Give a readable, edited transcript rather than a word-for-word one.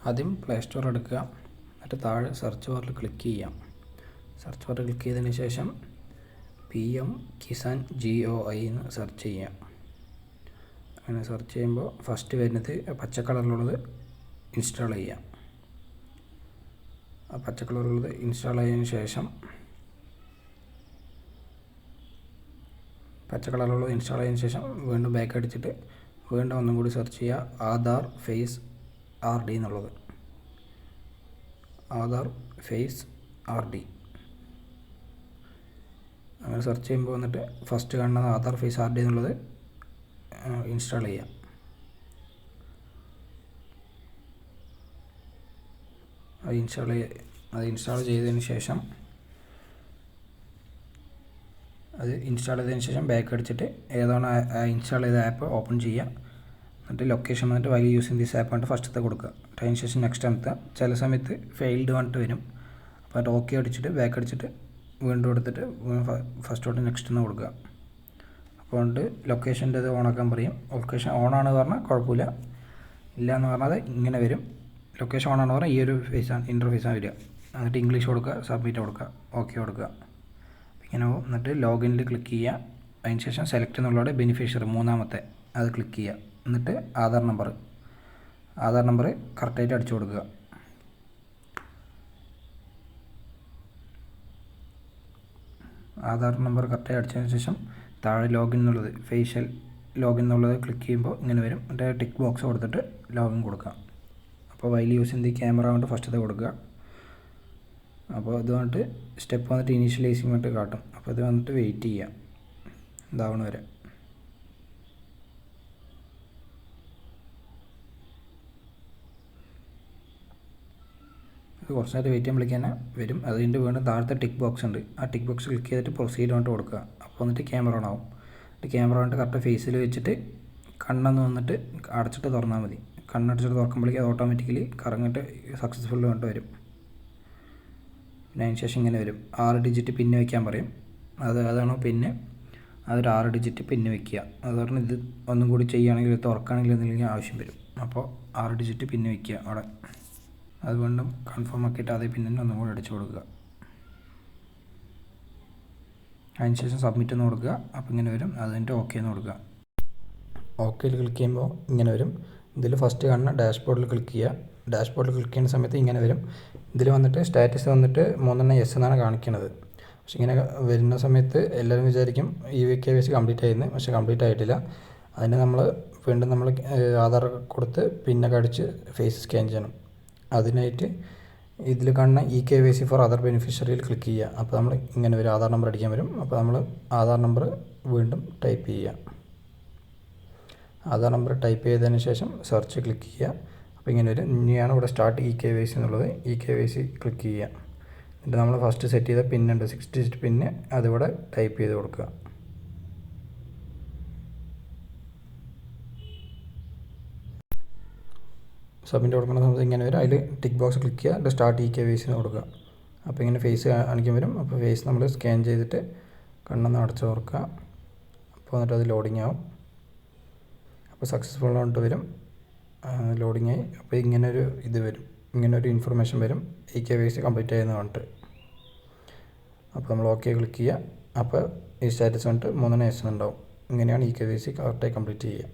ആദ്യം play store എടുക്കുക, എന്നിട്ട് താഴെ സെർച്ച് ബാറിൽ ക്ലിക്ക് ചെയ്യാം. സെർച്ച് ബാറിൽ ക്ലിക്ക് ചെയ്തതിന് ശേഷം PM കിസാൻ GOI എന്ന് സെർച്ച് ചെയ്യാം. അങ്ങനെ സെർച്ച് ചെയ്യുമ്പോൾ ഫസ്റ്റ് വരുന്നത് പച്ച കളറിലുള്ളത് ഇൻസ്റ്റാൾ ചെയ്യാം. ആ പച്ച കളറിലുള്ളത് ഇൻസ്റ്റാൾ ചെയ്തതിന് ശേഷം വീണ്ടും ബാക്ക് അടിച്ചിട്ട് വീണ്ടും ഒന്നും കൂടി സെർച്ച് ചെയ്യുക, ആധാർ ഫേസ് RD എന്നുള്ളത്. ആധാർ ഫേസ് RD അങ്ങനെ സെർച്ച് ചെയ്യുമ്പോൾ വന്നിട്ട് ഫസ്റ്റ് കാണുന്നത് ആധാർ ഫേസ് RD എന്നുള്ളത് ഇൻസ്റ്റാൾ ചെയ്യാം. അത് ഇൻസ്റ്റാൾ ചെയ്തതിന് ശേഷം ബാക്ക് അടിച്ചിട്ട് ഏതാണ് ഇൻസ്റ്റാൾ ചെയ്ത ആപ്പ് ഓപ്പൺ ചെയ്യുക. എന്നിട്ട് ലൊക്കേഷൻ വന്നിട്ട് വൈൽ യൂസിങ് ദിസ് ആപ്പ് പറഞ്ഞിട്ട് ഫസ്റ്റത്തെ കൊടുക്കുക. അതിന് ശേഷം നെക്സ്റ്റ് അമർത്തുക. ചില സമയത്ത് ഫെയിൽഡ് പറഞ്ഞിട്ട് വരും. അപ്പോൾ അത് ഓക്കെ അടിച്ചിട്ട് ബാക്ക് അടിച്ചിട്ട് വീണ്ടും എടുത്തിട്ട് ഫസ്റ്റ് തൊട്ട് നെക്സ്റ്റ് എന്ന് കൊടുക്കുക. അപ്പോൾ ഉണ്ട് ലൊക്കേഷൻ്റെ ഇത് ഓണാക്കാൻ പറയും. ലൊക്കേഷൻ ഓണാണ് പറഞ്ഞാൽ കുഴപ്പമില്ല, ഇല്ല എന്ന് പറഞ്ഞാൽ ഇങ്ങനെ വരും. ലൊക്കേഷൻ ഓണാണ് പറഞ്ഞാൽ ഈ ഒരു ഫേസാണ് ഇൻ്റർഫേസാണ് വരിക. എന്നിട്ട് ഇംഗ്ലീഷ് കൊടുക്കുക, സബ്മിറ്റ് കൊടുക്കുക, ഓക്കെ കൊടുക്കുക. ഇങ്ങനെ പോകും. എന്നിട്ട് ലോഗിനിൽ ക്ലിക്ക് ചെയ്യുക. അതിന് ശേഷം സെലക്ട് എന്നുള്ളവിടെ ബെനിഫിഷ്യറി മൂന്നാമത്തെ അത് ക്ലിക്ക് ചെയ്യുക. എന്നിട്ട് ആധാർ നമ്പർ കറക്റ്റായിട്ട് അടിച്ചു കൊടുക്കുക. ആധാർ നമ്പർ കറക്റ്റായി അടിച്ചതിന് ശേഷം താഴെ ലോഗിൻ എന്നുള്ളത് ഫേഷ്യൽ ലോഗിൻ എന്നുള്ളത് ക്ലിക്ക് ചെയ്യുമ്പോൾ ഇങ്ങനെ വരും. എന്നിട്ട് ടിക്ക് ബോക്സ് കൊടുത്തിട്ട് ലോഗിൻ കൊടുക്കുക. അപ്പോൾ വൈൽ യൂസിങ് ദി ക്യാമറ കൊണ്ട് ഫസ്റ്റത്തെ കൊടുക്കുക. അപ്പോൾ ഇത് വന്നിട്ട് സ്റ്റെപ്പ് വന്നിട്ട് ഇനീഷ്യലൈസിങ് വന്നിട്ട് കാട്ടും. അപ്പോൾ ഇത് വന്നിട്ട് വെയിറ്റ് ചെയ്യുക ഇതാവണ വരെ. ഇത് കുറച്ച് നേരം വെയിറ്റ് ചെയ്യുമ്പോഴേക്ക് തന്നെ വരും. അതിൻ്റെ വീണ്ടും താഴത്തെ ടിക്ക് ബോക്സ് ഉണ്ട്, ആ ടിക്ക് ബോക്സ് ക്ലിക്ക് ചെയ്തിട്ട് പ്രൊസീഡ് വന്നിട്ട് കൊടുക്കുക. അപ്പോൾ വന്നിട്ട് ക്യാമറ ഓൺ ആവും. ക്യാമറ വന്നിട്ട് കറക്റ്റ് ഫേസിൽ വെച്ചിട്ട് കണ്ണെന്ന് വന്നിട്ട് അടച്ചിട്ട് തുറന്നാൽ മതി. കണ്ണടച്ചിട്ട് തുറക്കുമ്പോഴേക്കും അത് ഓട്ടോമാറ്റിക്കലി കറങ്ങിയിട്ട് സക്സസ്ഫുൾ വന്നിട്ട് വരും. പിന്നെ അതിന് ശേഷം ഇങ്ങനെ വരും. 6 ഡിജിറ്റ് പിന്ന് വയ്ക്കാൻ പറയും. അതാണോ പിന്ന്, അതൊരു 6 ഡിജിറ്റ് പിന്ന് വയ്ക്കുക. അത് പറഞ്ഞാൽ ഇത് ഒന്നും കൂടി ചെയ്യുകയാണെങ്കിൽ തുറക്കുകയാണെങ്കിൽ എന്തെങ്കിലും ആവശ്യം വരും. അപ്പോൾ 6 ഡിജിറ്റ് പിന്ന് വയ്ക്കുക അവിടെ. അത് വീണ്ടും കൺഫേം ആക്കിയിട്ട് അതേ പിന്നിന് ഒന്നും കൂടി അടിച്ചു കൊടുക്കുക. അതിന് ശേഷം സബ്മിറ്റ് എന്ന് കൊടുക്കുക. അപ്പോൾ ഇങ്ങനെ വരും. അതിൻ്റെ ഓക്കെ എന്ന് കൊടുക്കുക. ഓക്കെയിൽ ക്ലിക്ക് ചെയ്യുമ്പോൾ ഇങ്ങനെ വരും. ഇതിൽ ഫസ്റ്റ് കാണുന്ന ഡാഷ്ബോർഡിൽ ക്ലിക്ക് ചെയ്യുക. ഡാഷ്ബോർഡിൽ ക്ലിക്ക് ചെയ്യുന്ന സമയത്ത് ഇങ്ങനെ വരും. ഇതിൽ വന്നിട്ട് സ്റ്റാറ്റസ് വന്നിട്ട് 3 yes എന്നാണ് കാണിക്കുന്നത്. പക്ഷെ ഇങ്ങനെ വരുന്ന സമയത്ത് എല്ലാവരും വിചാരിക്കും KYC കംപ്ലീറ്റ് ആയിരുന്നു. പക്ഷേ കംപ്ലീറ്റ് ആയിട്ടില്ല. അതിന് നമ്മൾ വീണ്ടും ആധാർ കൊടുത്ത് പിന്നൊക്കെ അടിച്ച് ഫേസ് സ്കാൻ ചെയ്യണം. അതിനായിട്ട് ഇതിൽ കാണുന്ന KYC ഫോർ അതർ ബെനിഫിഷ്യറിയിൽ ക്ലിക്ക് ചെയ്യുക. അപ്പോൾ നമ്മൾ ഇങ്ങനെ വരും, ആധാർ നമ്പർ അടിക്കാൻ വരും. അപ്പോൾ നമ്മൾ ആധാർ നമ്പർ വീണ്ടും ടൈപ്പ് ചെയ്യുക. ആധാർ നമ്പർ ടൈപ്പ് ചെയ്തതിന് ശേഷം സെർച്ച് ക്ലിക്ക് ചെയ്യുക. അപ്പോൾ ഇങ്ങനെ വരും. ഇനിയാണ് ഇവിടെ സ്റ്റാർട്ട് KYC എന്നുള്ളത്. KYC ക്ലിക്ക് ചെയ്യുക. എന്നിട്ട് നമ്മൾ ഫസ്റ്റ് സെറ്റ് ചെയ്ത പിന്നുണ്ട് 6 ഡിജിറ്റ് പിന്ന്, അതിവിടെ ടൈപ്പ് ചെയ്ത് കൊടുക്കുക. സബ്മിറ്റ് കൊടുക്കുന്ന സമയത്ത് ഇങ്ങനെ വരും. അതിൽ ടിക്ക് ബോക്സ് ക്ലിക്ക് ചെയ്യുക. എന്നിട്ട് സ്റ്റാർട്ട് KYC എന്ന് കൊടുക്കുക. അപ്പോൾ ഇങ്ങനെ ഫേസ് കാണിക്കാൻ വരും. അപ്പോൾ ഫേസ് നമ്മൾ സ്കാൻ ചെയ്തിട്ട് കണ്ണൊന്ന് അടച്ചു തുറക്കുക. അപ്പോൾ എന്നിട്ട് അത് ലോഡിങ് ആവും. അപ്പോൾ സക്സസ്ഫുൾ ആയിട്ട് വരും. ലോഡിങ് ആയി. അപ്പോൾ ഇങ്ങനൊരു ഇത് വരും, ഇങ്ങനൊരു ഇൻഫർമേഷൻ വരും, KYC കംപ്ലീറ്റ് ആയെന്ന് പറഞ്ഞിട്ട്. അപ്പോൾ നമ്മൾ ഓക്കെ ക്ലിക്ക് ചെയ്യുക. അപ്പോൾ ഈ സ്റ്റാറ്റസ് വന്നിട്ട് 3 yes ഉണ്ടാവും. ഇങ്ങനെയാണ് KYC കറക്റ്റായി കംപ്ലീറ്റ് ചെയ്യുക.